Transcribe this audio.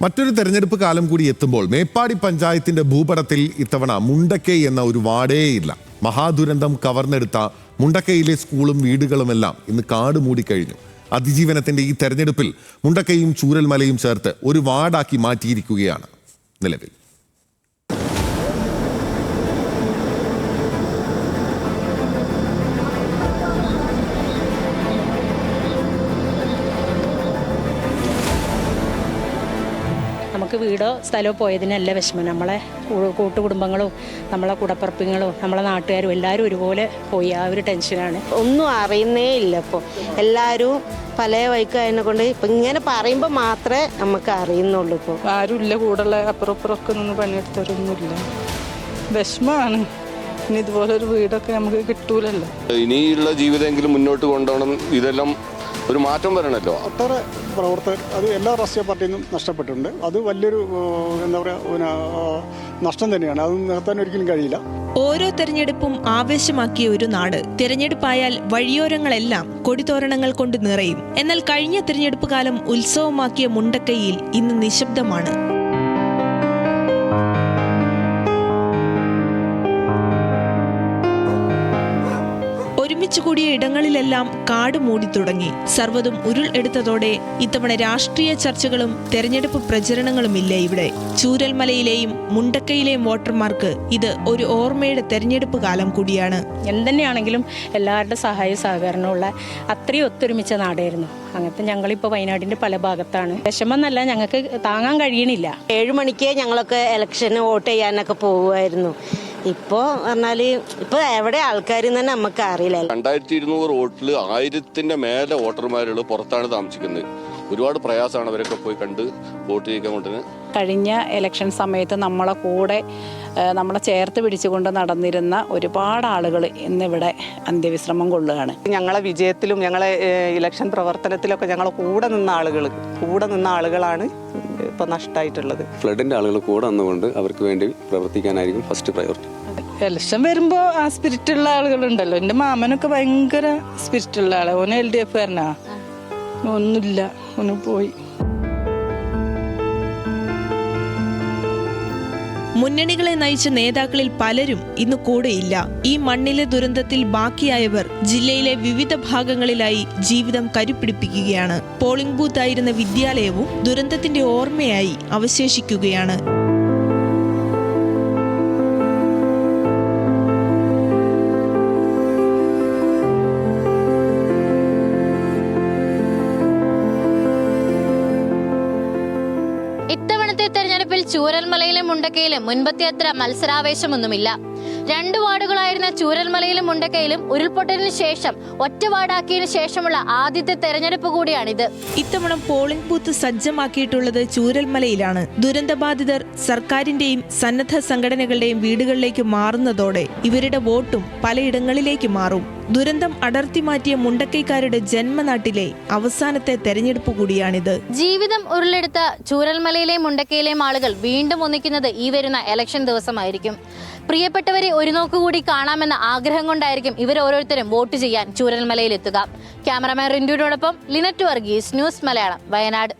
മറ്റൊരു തെരഞ്ഞെടുപ്പ് കാലം കൂടി എത്തുമ്പോൾ മേപ്പാടി പഞ്ചായത്തിന്റെ ഭൂപടത്തിൽ ഇത്തവണ മുണ്ടക്കൈ എന്ന ഒരു വാടേയില്ല. മഹാദുരന്തം കവർന്നെടുത്ത മുണ്ടക്കൈയിലെ സ്കൂളും വീടുകളുമെല്ലാം ഇന്ന് കാട് മൂടിക്കഴിഞ്ഞു. അതിജീവനത്തിന്റെ ഈ തെരഞ്ഞെടുപ്പിൽ മുണ്ടക്കൈയും ചൂരൽമലയും ചേർത്ത് ഒരു വാർഡാക്കി മാറ്റിയിരിക്കുകയാണ് നിലവിൽ. നമുക്ക് വീടോ സ്ഥലമോ പോയതിനല്ല വിഷമം. നമ്മളെ കൂട്ടുകുടുംബങ്ങളും നമ്മളെ കൂടപ്പറപ്പിങ്ങളും നമ്മളെ നാട്ടുകാരും എല്ലാവരും ഒരുപോലെ പോയി. ആ ഒരു ടെൻഷനാണ്. ഒന്നും അറിയുന്നേ ഇല്ല. ഇപ്പോൾ എല്ലാവരും പല വൈക്കായതിനെ കൊണ്ട് ഇപ്പം ഇങ്ങനെ പറയുമ്പോൾ മാത്രമേ നമുക്ക് അറിയുന്നുള്ളൂ. ഇപ്പോൾ ആരുമില്ല, കൂടുള്ള അപ്പുറപ്പുറമൊക്കെ നിന്ന് പണിയെടുത്തവരൊന്നുമില്ല. വിഷമമാണ്. ഇനി ഇതുപോലൊരു വീടൊക്കെ നമുക്ക് കിട്ടൂലല്ലോ. ഇനിയുള്ള ജീവിതമെങ്കിലും മുന്നോട്ട് കൊണ്ടുപോകണം. ഇതെല്ലാം ഒരു മാറ്റം വരണമല്ലോ. ഒട്ടേറെ പ്രവർത്തകർ അത് എല്ലാ രാഷ്ട്രീയ പാർട്ടിയിൽ നിന്നും നഷ്ടപ്പെട്ടിട്ടുണ്ട്. അത് വലിയൊരു എന്താ പറയുക നഷ്ടം തന്നെയാണ്. അത് നികത്താൻ ഒരിക്കലും കഴിയില്ല. ഓരോ തെരഞ്ഞെടുപ്പും ആവേശമാക്കിയ ഒരു നാട്. തെരഞ്ഞെടുപ്പായാൽ വഴിയോരങ്ങളെല്ലാം കൊടിതോരണങ്ങൾ കൊണ്ട് നിറയും. എന്നാൽ കഴിഞ്ഞ തെരഞ്ഞെടുപ്പ് കാലം ഉത്സവമാക്കിയ മുണ്ടക്കൈയിൽ ഇന്ന് നിശബ്ദമാണ്. ഒരുമിച്ച് കൂടിയ ഇടങ്ങളിലെല്ലാം കാട് മൂടി തുടങ്ങി. സർവ്വതും ഉരുൾ എടുത്തതോടെ ഇത്തവണ രാഷ്ട്രീയ ചർച്ചകളും തെരഞ്ഞെടുപ്പ് പ്രചരണങ്ങളുമില്ല ഇവിടെ. ചൂരൽമലയിലെയും മുണ്ടക്കൈയിലെയും വോട്ടർമാർക്ക് ഇത് ഒരു ഓർമ്മയുടെ തെരഞ്ഞെടുപ്പ് കാലം കൂടിയാണ്. എന്തെന്നെയാണെങ്കിലും എല്ലാവരുടെ സഹായ സഹകരണമുള്ള അത്രയും ഒത്തൊരുമിച്ച നാടായിരുന്നു. അങ്ങനത്തെ ഞങ്ങളിപ്പോൾ വയനാടിൻ്റെ പല ഭാഗത്താണ്. വിഷമമെന്നല്ല, ഞങ്ങൾക്ക് താങ്ങാൻ കഴിയണില്ല. 7 മണിക്ക് ഞങ്ങളൊക്കെ ഇലക്ഷന് വോട്ട് ചെയ്യാനൊക്കെ പോകുമായിരുന്നു. ഇപ്പോൾ പറഞ്ഞാൽ ഇപ്പോൾ എവിടെ ആൾക്കാരെന്ന് തന്നെ നമുക്ക് അറിയില്ല. 2200 വോട്ടിൽ 1000ന്റെ മേലെ വോട്ടർമാരുകൾ പുറത്താണ് താമസിക്കുന്നത്. ഒരുപാട് പ്രയാസമാണ് അവരൊക്കെ പോയി കണ്ട് വോട്ട് ചെയ്യിക്കാൻ കൊണ്ടുവന്ന്. കഴിഞ്ഞ ഇലക്ഷൻ സമയത്ത് നമ്മളെ കൂടെ നമ്മളെ ചേർത്ത് പിടിച്ചുകൊണ്ട് നടന്നിരുന്ന ഒരുപാട് ആളുകൾ ഇന്നിവിടെ അന്ത്യവിശ്രമം കൊള്ളുകയാണ്. ഞങ്ങളെ വിജയത്തിലും ഞങ്ങളെ ഇലക്ഷൻ പ്രവർത്തനത്തിലൊക്കെ ഞങ്ങളെ കൂടെ നിന്ന ആളുകളാണ് ഇപ്പൊ നഷ്ടമായിട്ടുള്ളത്. ഫ്ലഡിന്റെ ആളുകൾ കൂടെ വന്നുകൊണ്ട് അവർക്ക് വേണ്ടി പ്രവർത്തിക്കാനായിരിക്കും ഫസ്റ്റ് പ്രയോറിറ്റി. ഇലക്ഷൻ വരുമ്പോൾ ആ സ്പിരിറ്റുള്ള ആളുകളുണ്ടല്ലോ. എൻ്റെ മാമനൊക്കെ ഭയങ്കര സ്പിരിറ്റുള്ള ആളാണ്. ഓന് LDF കാരനാ. ഒന്നുമില്ല, ഒന്ന് പോയി. മുന്നണികളെ നയിച്ച നേതാക്കളിൽ പലരും ഇന്ന് കൂടെയില്ല. ഈ മണ്ണിലെ ദുരന്തത്തിൽ ബാക്കിയായവർ ജില്ലയിലെ വിവിധ ഭാഗങ്ങളിലായി ജീവിതം കരുപിടിപ്പിക്കുകയാണ്. പോളിംഗ് ബൂത്തായിരുന്ന വിദ്യാലയവും ദുരന്തത്തിന്റെ ഓർമ്മയായി അവശേഷിക്കുകയാണ്. ഇത്തവണത്തെ തെരഞ്ഞെടുപ്പിൽ ചൂരൽമലയിലും മുണ്ടക്കയിലും മുൻപത്തെ അത്ര മത്സരാവേശമൊന്നുമില്ല. 2 വാർഡുകളായിരുന്ന ചൂരൽമലയിലും മുണ്ടക്കയിലും ഉരുൾപൊട്ടലിന് ശേഷം ഒറ്റ വാർഡാക്കിയതിനു ശേഷമുള്ള ആദ്യത്തെ തെരഞ്ഞെടുപ്പ് കൂടിയാണിത്. ഇത്തവണ പോളിംഗ് ബൂത്ത് സജ്ജമാക്കിയിട്ടുള്ളത് ചൂരൽമലയിലാണ്. ദുരന്തബാധിതർ സർക്കാരിന്റെയും സന്നദ്ധ സംഘടനകളുടെയും വീടുകളിലേക്ക് മാറുന്നതോടെ ഇവരുടെ വോട്ടും പലയിടങ്ങളിലേക്ക് മാറും. ദുരന്തം അടർത്തി മാറ്റിയ മുണ്ടക്കൈക്കാരുടെ ജന്മനാട്ടിലെ അവസാനത്തെ തെരഞ്ഞെടുപ്പ് കൂടിയാണിത്. ജീവിതം ഉരുളെടുത്ത ചൂരൽമലയിലെയും മുണ്ടക്കയിലെയും ആളുകൾ വീണ്ടും ഒന്നിക്കുന്നത് ഈ വരുന്ന ഇലക്ഷൻ ദിവസമായിരിക്കും. പ്രിയപ്പെട്ടവരെ ഒരു നോക്കുകൂടി കാണാമെന്ന ആഗ്രഹം കൊണ്ടായിരിക്കും ഇവർ ഓരോരുത്തരും വോട്ട് ചെയ്യാൻ ചൂരൽമലയിൽ എത്തുക. ക്യാമറമാൻ റിന്റുവിനോടൊപ്പം ലിനറ്റ് വർഗീസ്, ന്യൂസ് മലയാളം, വയനാട്.